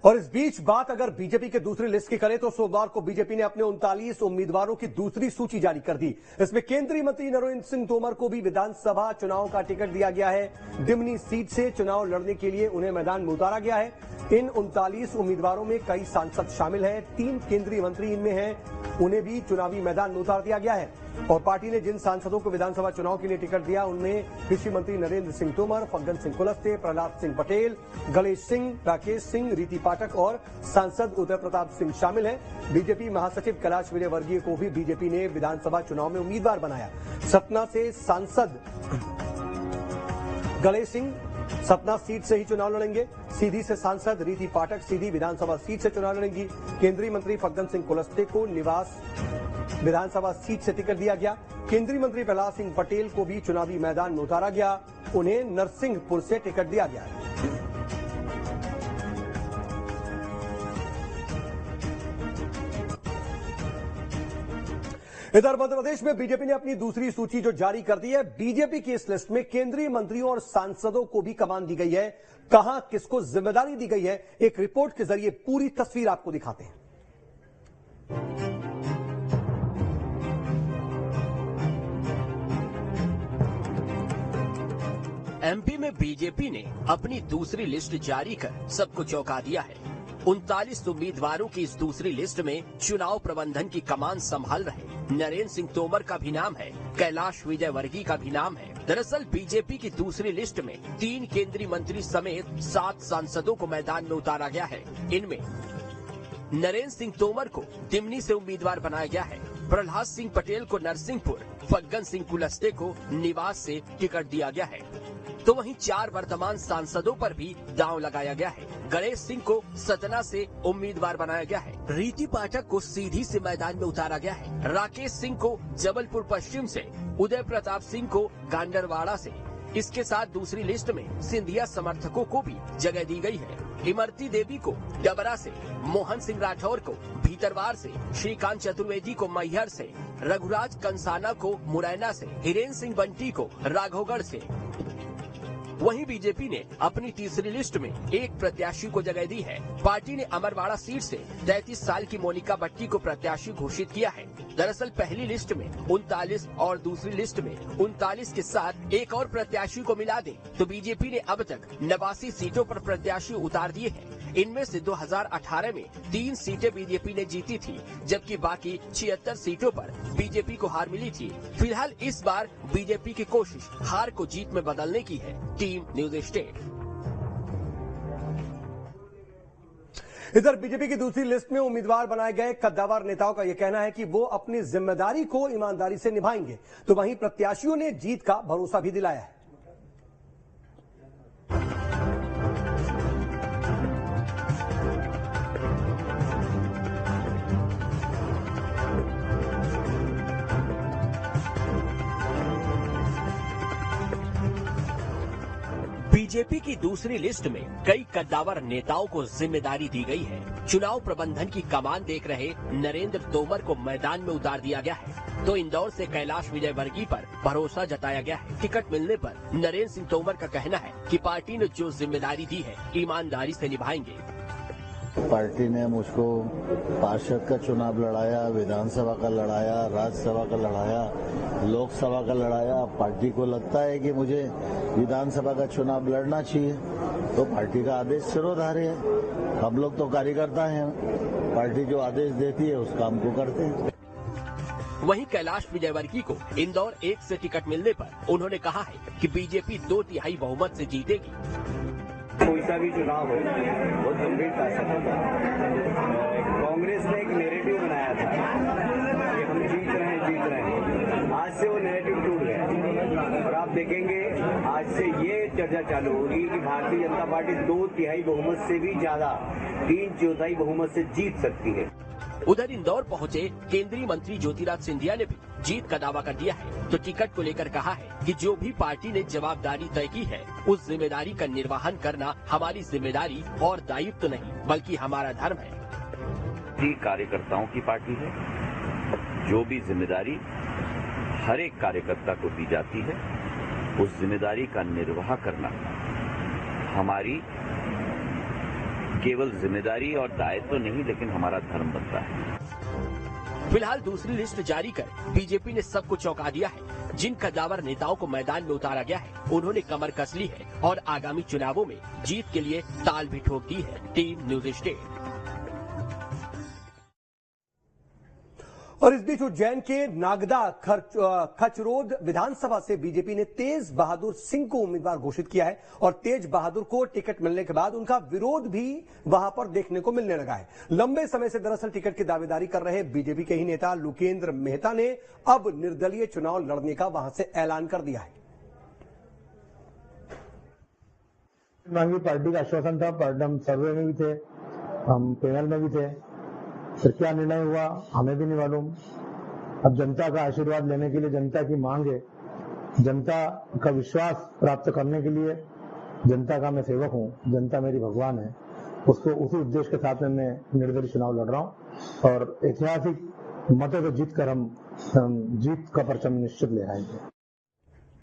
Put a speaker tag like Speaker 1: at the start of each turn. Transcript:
Speaker 1: और इस बीच बात अगर बीजेपी के दूसरी लिस्ट की करें तो सोमवार को बीजेपी ने अपने 39 उम्मीदवारों की दूसरी सूची जारी कर दी। इसमें केंद्रीय मंत्री नरेंद्र सिंह तोमर को भी विधानसभा चुनाव का टिकट दिया गया है। दिमनी सीट से चुनाव लड़ने के लिए उन्हें मैदान में उतारा गया है। इन 39 उम्मीदवारों में कई सांसद शामिल हैं। 3 केंद्रीय मंत्री इनमें हैं, उन्हें भी चुनावी मैदान में उतार दिया गया है। और पार्टी ने जिन सांसदों को विधानसभा चुनाव के लिए टिकट दिया उनमें कृषि मंत्री नरेंद्र सिंह तोमर, फग्गन सिंह कुलस्ते, प्रहलाद सिंह पटेल, गणेश सिंह, राकेश सिंह, रीति पाठक और सांसद उदय प्रताप सिंह शामिल हैं। बीजेपी महासचिव कैलाश विजयवर्गीय को भी बीजेपी ने विधानसभा चुनाव में उम्मीदवार बनाया। सतना से सांसद गणेश सिंह सतना सीट से ही चुनाव लड़ेंगे। सीधी से सांसद रीति पाठक सीधी विधानसभा सीट से चुनाव लड़ेंगी। केंद्रीय मंत्री फग्गन सिंह कुलस्ते को निवास विधानसभा सीट से टिकट दिया गया। केंद्रीय मंत्री प्रहलाद सिंह पटेल को भी चुनावी मैदान में उतारा गया, उन्हें नरसिंहपुर से टिकट दिया गया है। इधर मध्य प्रदेश में बीजेपी ने अपनी दूसरी सूची जो जारी कर दी है। बीजेपी की इस लिस्ट में केंद्रीय मंत्रियों और सांसदों को भी कमान दी गई है। कहां किसको जिम्मेदारी दी गई है, एक रिपोर्ट के जरिए पूरी तस्वीर आपको दिखाते हैं।
Speaker 2: एमपी में बीजेपी ने अपनी दूसरी लिस्ट जारी कर सबको चौंका दिया है। 39 उम्मीदवारों की इस दूसरी लिस्ट में चुनाव प्रबंधन की कमान संभाल रहे नरेंद्र सिंह तोमर का भी नाम है, कैलाश विजयवर्गीय का भी नाम है। दरअसल बीजेपी की दूसरी लिस्ट में 3 केंद्रीय मंत्री समेत 7 सांसदों को मैदान में उतारा गया है। इनमें नरेंद्र सिंह तोमर को दिमनी से उम्मीदवार बनाया गया है, प्रहलाद सिंह पटेल को नरसिंहपुर, फग्गन सिंह कुलस्ते को निवास से टिकट दिया गया है। तो वहीं 4 वर्तमान सांसदों पर भी दांव लगाया गया है। गणेश सिंह को सतना से उम्मीदवार बनाया गया है, रीति पाठक को सीधी से मैदान में उतारा गया है, राकेश सिंह को जबलपुर पश्चिम से, उदय प्रताप सिंह को गांडरवाड़ा से। इसके साथ दूसरी लिस्ट में सिंधिया समर्थकों को भी जगह दी गई है। इमरती देवी को डबरा से, मोहन सिंह राठौर को भीतरवार से, श्रीकांत चतुर्वेदी को मैहर से, रघुराज कंसाना को मुरैना से, हिरेन सिंह बंटी को राघवगढ़ से। वहीं बीजेपी ने अपनी तीसरी लिस्ट में एक प्रत्याशी को जगह दी है। पार्टी ने अमरवाड़ा सीट से 33 साल की मोनिका भट्टी को प्रत्याशी घोषित किया है। दरअसल पहली लिस्ट में 39 और दूसरी लिस्ट में 39 के साथ एक और प्रत्याशी को मिला दें तो बीजेपी ने अब तक 89 सीटों पर प्रत्याशी उतार दिए हैं। इनमें से 2018 में 3 सीटें बीजेपी ने जीती थी, जबकि बाकी 76 सीटों पर बीजेपी को हार मिली थी। फिलहाल इस बार बीजेपी की कोशिश हार को जीत में बदलने की है। Team news state.
Speaker 1: इधर बीजेपी की दूसरी लिस्ट में उम्मीदवार बनाए गए कद्दावर नेताओं का यह कहना है कि वो अपनी जिम्मेदारी को ईमानदारी से निभाएंगे, तो वहीं प्रत्याशियों ने जीत का भरोसा भी दिलाया है।
Speaker 2: बीजेपी की दूसरी लिस्ट में कई कद्दावर नेताओं को जिम्मेदारी दी गई है। चुनाव प्रबंधन की कमान देख रहे नरेंद्र तोमर को मैदान में उतार दिया गया है, तो इंदौर से कैलाश विजयवर्गीय पर भरोसा जताया गया है। टिकट मिलने पर नरेंद्र सिंह तोमर का कहना है कि पार्टी ने जो जिम्मेदारी दी है ईमानदारी से निभाएंगे।
Speaker 3: पार्टी ने मुझको पार्षद का चुनाव लड़ाया, विधानसभा का लड़ाया, राज्यसभा का लड़ाया, लोकसभा का लड़ाया। पार्टी को लगता है कि मुझे विधानसभा का चुनाव लड़ना चाहिए, तो पार्टी का आदेश सिरोधार्य है। हम लोग तो कार्यकर्ता हैं, पार्टी जो आदेश देती है उस काम को करते हैं।
Speaker 2: वहीं कैलाश विजयवर्गीय को इंदौर 1 से टिकट मिलने पर उन्होंने कहा है कि बीजेपी 2/3 बहुमत से जीतेगी।
Speaker 4: कोई सा भी चुनाव हो बहुत गंभीरता से होता है। कांग्रेस ने एक नैरेटिव बनाया था कि हम जीत रहे हैं। आज से वो नैरेटिव टूट गया और आप देखेंगे आज से ये चर्चा चालू होगी कि भारतीय जनता पार्टी 2/3 बहुमत से भी ज्यादा 3/4 बहुमत से जीत सकती है।
Speaker 2: उधर इंदौर पहुंचे केंद्रीय मंत्री ज्योतिराज सिंधिया ने भी जीत का दावा कर दिया है, तो टिकट को लेकर कहा है कि जो भी पार्टी ने जवाबदारी तय की है उस जिम्मेदारी का निर्वहन करना हमारी जिम्मेदारी और दायित्व नहीं बल्कि हमारा धर्म है।
Speaker 5: कार्यकर्ताओं की पार्टी है, जो भी जिम्मेदारी हर एक कार्यकर्ता को दी जाती है उस जिम्मेदारी का निर्वाह करना हमारी केवल जिम्मेदारी और दायित्व नहीं, लेकिन हमारा धर्म बनता है।
Speaker 2: फिलहाल दूसरी लिस्ट जारी कर बीजेपी ने सबको चौंका दिया है। जिन कद्दावर नेताओं को मैदान में उतारा गया है, उन्होंने कमर कस ली है और आगामी चुनावों में जीत के लिए ताल भी ठोक दी है। Team news state.
Speaker 1: और इस बीच उज्जैन के नागदा खचरोद विधानसभा से बीजेपी ने तेज बहादुर सिंह को उम्मीदवार घोषित किया है और तेज बहादुर को टिकट मिलने के बाद उनका विरोध भी वहां पर देखने को मिलने लगा है। लंबे समय से दरअसल टिकट की दावेदारी कर रहे बीजेपी के ही नेता लोकेंद्र मेहता ने अब निर्दलीय चुनाव लड़ने का वहां से ऐलान कर दिया है।
Speaker 6: मांगी पार्टी का आश्वासन था, पार्टी हम सर्वे में भी थे, हम पैनल में भी थे। फिर क्या निर्णय हुआ हमें भी नहीं मालूम। अब जनता का आशीर्वाद लेने के लिए जनता की मांग है, जनता का विश्वास प्राप्त करने के लिए जनता का मैं सेवक हूँ, जनता मेरी भगवान है, उसको उसी उद्देश्य के साथ में मैं निर्दलीय चुनाव लड़ रहा हूँ और ऐतिहासिक मतों से जीत कर हम जीत का परचम निश्चित ले आएंगे।